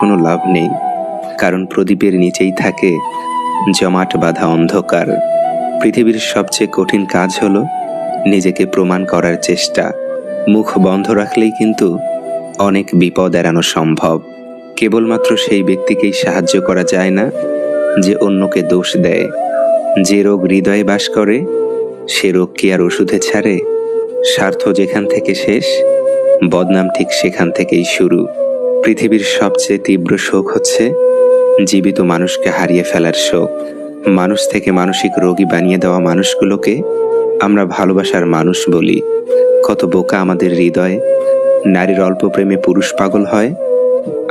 কোনো লাভ নেই, কারণ প্রদীপের নিচেই থাকে জমাট বাঁধা অন্ধকার। পৃথিবীর সবচেয়ে কঠিন কাজ হলো নিজেকে প্রমাণ করার চেষ্টা। মুখ বন্ধ রাখলেই কিন্তু অনেক বিপদ এড়ানো সম্ভব। কেবলমাত্র সেই ব্যক্তিকেই সাহায্য করা যায় না যে অন্যকে দোষ দেয়। যে রোগ হৃদয়ে বাস করে সে রোগ কি আর ওষুধে ছাড়ে? স্বার্থ যেখান থেকে শেষ, বদনাম ঠিক সেখান থেকেই শুরু। পৃথিবীর সবচেয়ে তীব্র শোক হচ্ছে জীবিত মানুষকে হারিয়ে ফেলার শোক। মানুষ থেকে মানসিক রোগী বানিয়ে দেওয়া মানুষগুলোকে আমরা ভালোবাসার মানুষ বলি। কত বোকা আমাদের হৃদয়! নারীর অল্প প্রেমে পুরুষ পাগল হয়,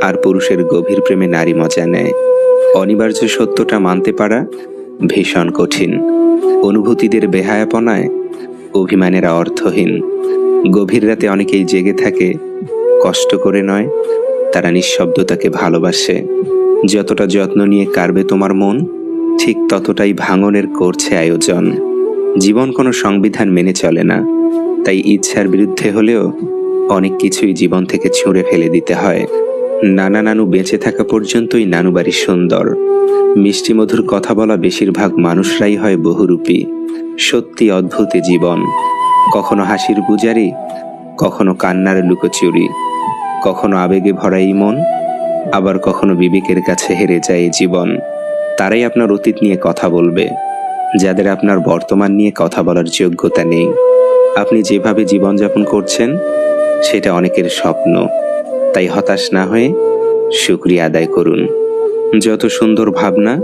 আর পুরুষের গভীর প্রেমে নারী মজা নেয়। অনিবার্য সত্যটা মানতে পারা ভীষণ কঠিন। অনুভূতিদের বেহায়াপনায় অভিমানেরা অর্থহীন। গভীর রাতে অনেকেই জেগে থাকে, কষ্ট করে নয়, তারা নিঃশব্দতাকে ভালোবাসে। যতটা যত্ন নিয়ে কাড়বে তোমার মন, ঠিক ততটাই ভাঙনের করছে আয়োজন। জীবন কোনো সংবিধান মেনে চলে না, তাই ইচ্ছার বিরুদ্ধে হলেও অনেক কিছুই জীবন থেকে ছুঁড়ে ফেলে দিতে হয়। নানা নানু বেঁচে থাকা পর্যন্তই নানু বাড়ি সুন্দর। মিষ্টি মধুর কথা বলা বেশিরভাগ মানুষরাই হয় বহুরূপী। সত্যি অদ্ভুত জীবন, কখনো হাসির পূজারি, কখনো কান্নার লুকোচুরি, কখনো আবেগে ভরা এই মন, আবার কখনো বিবেকের কাছে হেরে যায় জীবন। তারাই আপনার অতীত নিয়ে কথা বলবে, যাদের আপনার বর্তমান নিয়ে কথা বলার যোগ্যতা নেই। আপনি যেভাবে জীবনযাপন করছেন সেটা অনেকের স্বপ্ন, তাই হতাশ না হয়ে শুকরিয়া আদায় করুন। যত সুন্দর ভাবনা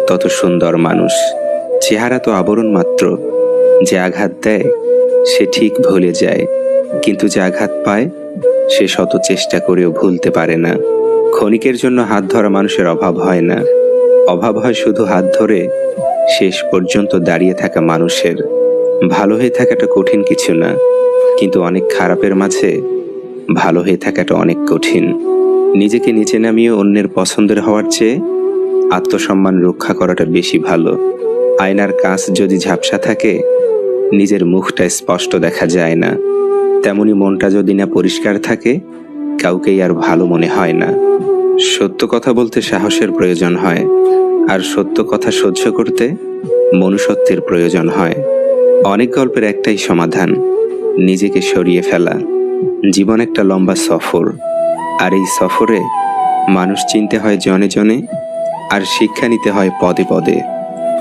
তত সুন্দর মানুষ। চেহারা তো আবরণ মাত্র। যে আঘাত দেয় সে ঠিক ভুলে যায়, কিন্তু যে আঘাত পায় সে শত চেষ্টা করেও ভুলতে পারে না। ক্ষণিকের জন্য হাত ধরা মানুষের অভাব হয় না, অভাব হয় শুধু হাত ধরে শেষ পর্যন্ত দাঁড়িয়ে থাকা মানুষের। ভালো হয়ে থাকাটা কঠিন কিছু না, কিন্তু অনেক খারাপের মাঝে ভালো হয়ে থাকাটা অনেক কঠিন। নিজেকে নিচে নামিয়ে অন্যের পছন্দের হওয়ার চেয়ে আত্মসম্মান রক্ষা করাটা বেশি ভালো। আয়নার কাঁচ যদি ঝাপসা থাকে, নিজের মুখটা স্পষ্ট দেখা যায় না। তেমনি মনটা যদি না পরিষ্কার থাকে, কাউকেই আর ভালো মনে হয় না। সত্য কথা বলতে সাহসের প্রয়োজন হয়, আর সত্য কথা সহ্য করতে মনুষ্যত্বের প্রয়োজন হয়। অনেক গল্পের একটাই সমাধান, নিজেকে সরিয়ে ফেলা। জীবন একটা লম্বা সফর, আর এই সফরে মানুষ চিনতে হয় জনে জনে, আর শিক্ষা নিতে হয় পদে পদে।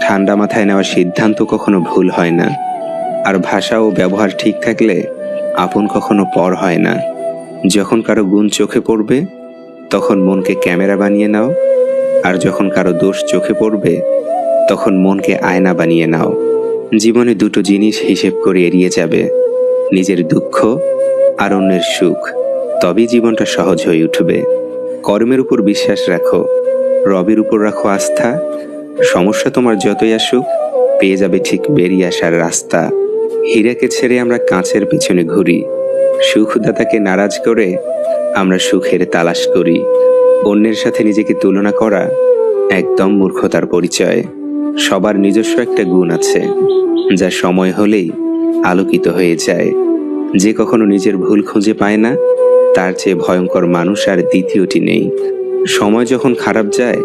ঠান্ডা মাথায় নেওয়া সিদ্ধান্ত কখনো ভুল হয় না, আর ভাষা ও ব্যবহার ঠিক থাকলে আপন কখনো পর হয় না। যখন কারো গুণ চোখে পড়বে তখন মনকে ক্যামেরা বানিয়ে নাও, আর যখন কারো দোষ চোখে পড়বে তখন মনকে আয়না বানিয়ে নাও। জীবনে দুটো জিনিস হিসেব করে এড়িয়ে যাবে, নিজের দুঃখ আর অন্যের সুখ, তবেই জীবনটা সহজ হয়ে উঠবে। কর্মের উপর বিশ্বাস রাখো, রবের উপর রাখো আস্থা। সমস্যা তোমার যতই আসুক, পেয়ে যাবে ঠিক বেরিয়ে আসার রাস্তা। হীরাকে ছেড়ে আমরা কাঁচের পেছনে ঘুরি, সুখদাতাকে নারাজ করে আমরা সুখের তালাশ করি। অন্যের সাথে নিজেকে তুলনা করা একদম মূর্খতার পরিচয়। সবার নিজস্ব একটা গুণ আছে, যা সময় হলেই আলোকিত হয়ে যায়। যে কখনো নিজের ভুল খুঁজে পায় না, তার চেয়ে ভয়ঙ্কর মানুষ আর দ্বিতীয়টি নেই। সময় যখন খারাপ যায়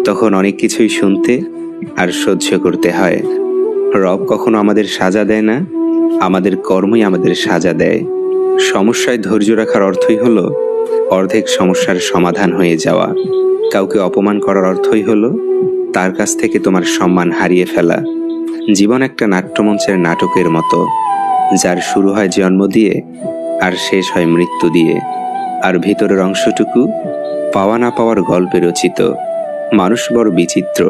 তখন অনেক কিছুই শুনতে আর সহ্য করতে হয়। রব কখনো আমাদের সাজা দেয় না, আমাদের কর্মই আমাদের সাজা দেয়। সমস্যায় ধৈর্য রাখার অর্থই হলো অর্ধেক সমস্যার সমাধান হয়ে যাওয়া। কাউকে অপমান করার অর্থই হলো তার কাছ থেকে তোমার সম্মান হারিয়ে ফেলা। জীবন একটা নাট্যমঞ্চের নাটকের মতো, যার শুরু হয় জন্ম দিয়ে আর শেষ হয় মৃত্যু দিয়ে, আর ভিতরের অংশটুকু পাওয়া না পাওয়ার গল্পে রচিত। মানুষ বড় বিচিত্র,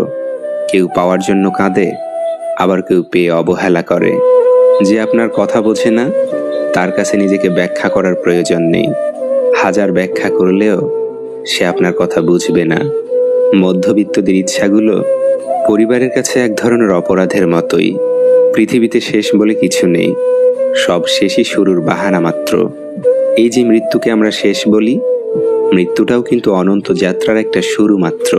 কেউ পাওয়ার জন্য কাঁদে, আবার কেউ পেয়ে অবহেলা করে। যে আপনার কথা বোঝে না তার কাছে নিজেকে ব্যাখ্যা করার প্রয়োজন নেই। হাজার ব্যাখ্যা করলেও সে আপনার কথা বুঝবে না। মধ্যবিত্তদের ইচ্ছাগুলো পরিবারের কাছে এক ধরনের অপরাধের মতোই। পৃথিবীতে শেষ বলে কিছু নেই, সব শেষই শুরুর বাহানা মাত্র। এই যে মৃত্যুকে আমরা শেষ বলি, মৃত্যুটাও কিন্তু অনন্ত যাত্রার একটা শুরু মাত্র।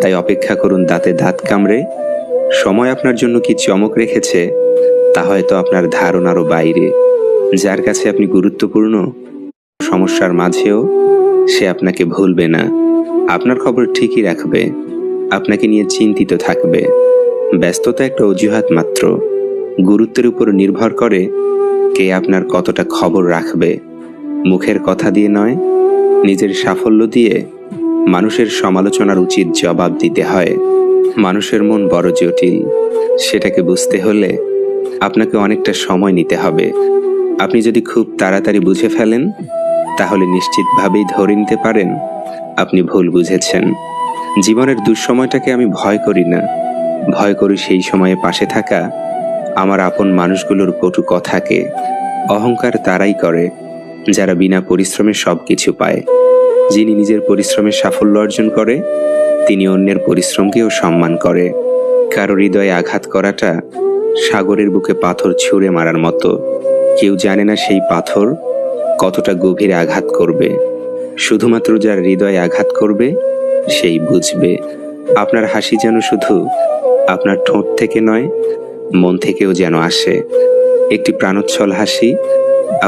তাই অপেক্ষা করুন দাঁতে দাঁত কামড়ে। সময় আপনার জন্য কি চমক রেখেছে তা হয়তো আপনার ধারণারও বাইরে। যার কাছে আপনি গুরুত্বপূর্ণ, সমস্যার মাঝেও সে আপনাকে ভুলবে না। আপনার খবর ঠিকই রাখবে, আপনাকে নিয়ে চিন্তিত থাকবে। ব্যস্ততা একটা অজুহাত মাত্র। গুরুত্বের উপর নির্ভর করে কে আপনার কতটা খবর রাখবে। মুখের কথা দিয়ে নয়, নিজের সাফল্য দিয়ে মানুষের সমালোচনার উচিত জবাব দিতে হয়। মানুষের মন বড় জটিল, সেটাকে বুঝতে হলে আপনাকে অনেকটা সময় নিতে হবে। আপনি যদি খুব তাড়াতাড়ি বুঝে ফেলেন, তাহলে নিশ্চিতভাবেই ধরে নিতে পারেন আপনি ভুল বুঝেছেন। জীবনের দুঃসময়টাকে আমি ভয় করি না, ভয় করি সেই সময়ে পাশে থাকা আমার আপন মানুষগুলোর কটু কথাকে। অহংকার তারাই করে যারা বিনা পরিশ্রমে সবকিছু পায়। যিনি নিজের পরিশ্রমে সাফল্য অর্জন করে, তিনি অন্যের পরিশ্রমকেও সম্মান করে। কারো হৃদয়ে আঘাত করাটা সাগরের বুকে পাথর ছুঁড়ে মারার মতো। কেউ জানে না সেই পাথর কতটা গভীরে আঘাত করবে। শুধুমাত্র যার হৃদয়ে আঘাত করবে সেই বুঝবে। আপনার হাসি যেন শুধু আপনার ঠোঁট থেকে নয়, মন থেকেও যেন আসে। একটি প্রাণোচ্ছল হাসি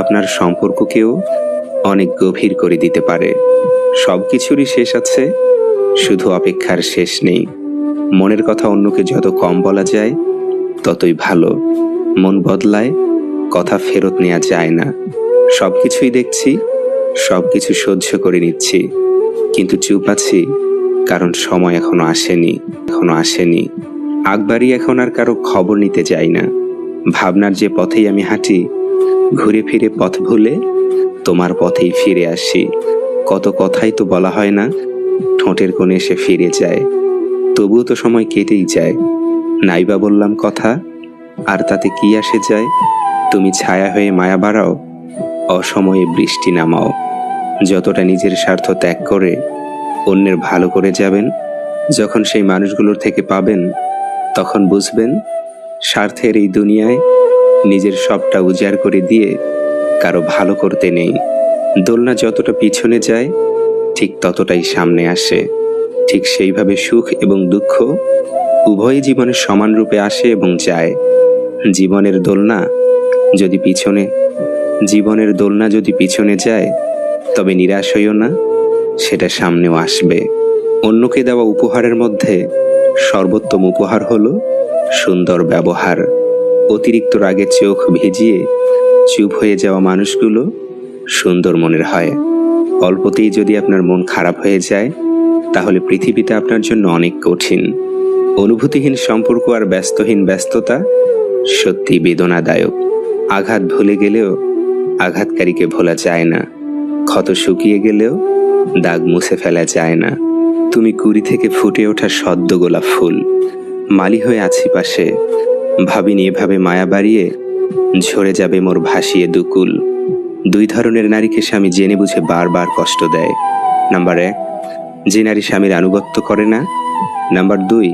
আপনার সম্পর্ককেও অনেক গভীর করে দিতে পারে। সবকিছুরই শেষ আছে, শুধু অপেক্ষার শেষ নেই। মনের কথা অন্যকে যত কম বলা যায় ততই ভালো। মন বদলায়, কথা ফেরত নেওয়া যায় না। সবকিছুই দেখছি, সবকিছু সহ্য করে নিচ্ছি, কিন্তু চুপ আছি কারণ সময় এখনো আসেনি। আকবারই এখন আর কারো খবর নিতে যাই না। ভাবনার যে পথেই আমি হাঁটি, ঘুরে ফিরে পথ ভুলে তোমার পথেই ফিরে আসি। কত কথাই তো বলা হয় না, ঠোঁটের কোণে এসে ফিরে যায়। তবুও তো সময় কেটেই যায়। নাইবা বললাম কথা, আর তাতে কি আসে যায়? তুমি ছায়া হয়ে মায়া বাড়াও, অসময়ে বৃষ্টি নামাও। যতটা নিজের স্বার্থ ত্যাগ করে অন্যের ভালো করে যাবেন, যখন সেই মানুষগুলোর থেকে পাবেন, তখন বুঝবেন স্বার্থের এই দুনিয়ায় নিজের সবটা উজাড় করে দিয়ে কারো ভালো করতে নেই। দোলনা যতটা পিছনে যায়, ঠিক ততটাই সামনে আসে। ঠিক সেইভাবে সুখ এবং দুঃখ উভয়ই জীবনের সমান রূপে আসে এবং যায়। জীবনের দোলনা যদি পিছনে যায়, তবে নিরাশ হইও না, সেটা সামনেও আসবে। অন্যকে দেওয়া উপহারের মধ্যে সর্বোত্তম উপহার হলো সুন্দর ব্যবহার। অতিরিক্ত রাগে চোখ ভিজিয়ে চুপ হয়ে যাওয়া মানুষগুলো সুন্দর মনের হয়। অল্পতেই যদি আপনার মন খারাপ হয়ে যায়, তাহলে পৃথিবীটা আপনার জন্য অনেক কঠিন। অনুভূতিহীন সম্পর্ক আর ব্যস্তহীন ব্যস্ততা সত্যি বেদনাদায়ক। আঘাত ভুলে গেলেও আঘাতকারীকে ভোলা যায় না। ক্ষত শুকিয়ে গেলেও দাগ মুছে ফেলা যায় না। তুমি কুড়ি থেকে ফুটে ওঠা সদ্য গোলাপ ফুল, মালি হয়ে আছি পাশে। ভাবিনি এভাবে মায়া বাড়িয়ে ঝরে যাবে মোর ভাসিয়ে দুকুল। দুই ধরনের নারীকে স্বামী জেনে বুঝে বারবার কষ্ট দেয়। নাম্বার 1, যে নারী স্বামীর আনুগত্য করে না। নাম্বার 2,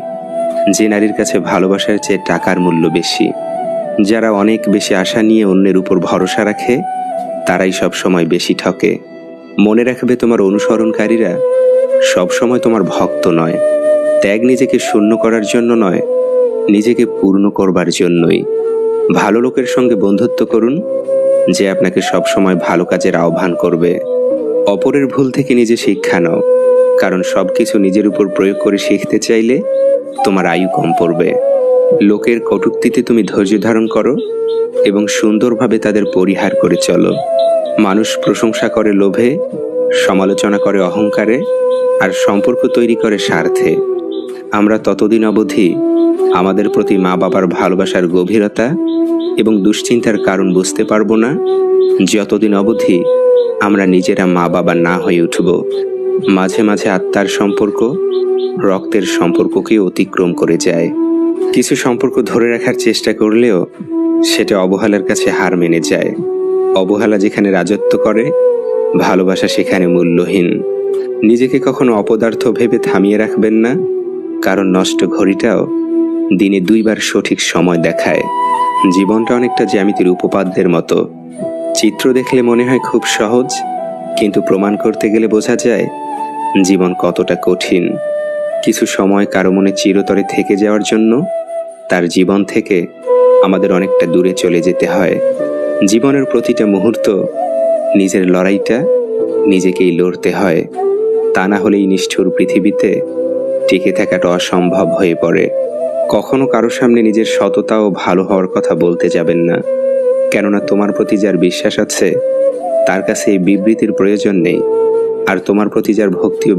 যে নারীর কাছে ভালোবাসার চেয়ে টাকার মূল্য বেশি। যারা অনেক বেশি আশা নিয়ে অন্যের উপর ভরসা রাখে, তারাই সব সময় বেশি ঠকে। মনে রাখবে, তোমার অনুসরণকারীরা সব সময় তোমার ভক্ত নয়। ত্যাগ নিজেকে শূন্য করার জন্য নয়, নিজেকে পূর্ণ করবার জন্যই। ভালো লোকের সঙ্গে বন্ধুত্ব করুন, যে আপনাকে সব সময় ভালো কাজের আহ্বান করবে। অপরের ভুল থেকে নিজে শিক্ষা নাও, কারণ সবকিছু নিজের উপর প্রয়োগ করে শিখতে চাইলে তোমার আয়ু কম পড়বে। লোকের কটূক্তিতে তুমি ধৈর্য ধারণ করো এবং সুন্দরভাবে তাদের পরিহার করে চলো। মানুষ প্রশংসা করে লোভে, সমালোচনা করে অহংকারে, আর সম্পর্ক তৈরি করে স্বার্থে। আমরা ততদিন অবধি আমাদের প্রতি মা বাবার ভালোবাসার গভীরতা এবং দুশ্চিন্তার কারণ বুঝতে পারবো না, যতদিন অবধি আমরা নিজেরা মা বাবা না হয়ে উঠব। মাঝে মাঝে আত্মার সম্পর্ক রক্তের সম্পর্ককে অতিক্রম করে যায়। কিছু সম্পর্ক ধরে রাখার চেষ্টা করলেও সেটা অবহেলার কাছে হার মেনে যায়। অবহেলা যেখানে রাজত্ব করে, ভালোবাসা সেখানে মূল্যহীন। নিজেকে কখনো অপদার্থ ভেবে থামিয়ে রাখবেন না, কারণ নষ্ট ঘড়িটাও দিনে 2 বার সঠিক সময় দেখায়। জীবনটা অনেকটা জ্যামিতির উপপাদ্যের মতো। চিত্র দেখলে মনে হয় খুব সহজ, কিন্তু প্রমাণ করতে গেলে বোঝা যায় জীবন কতটা কঠিন। কিছু সময় কারো মনে চিরতরে থেকে যাওয়ার জন্য তার জীবন থেকে আমাদের অনেকটা দূরে চলে যেতে হয়। জীবনের প্রতিটা মুহূর্ত নিজের লড়াইটা নিজেকেই লড়তে হয়, তা না হলে এই নিষ্ঠুর পৃথিবীতে টিকে থাকাটা অসম্ভব হয়ে পড়ে। কখনো কারো সামনে নিজের সততা ও ভালো হওয়ার কথা বলতে যাবেন না, কেননা তোমার প্রতি যার বিশ্বাস আছে তার কাছে এই বিবৃতির প্রয়োজন নেই, আর তোমার প্রতি যার ভক্তি ও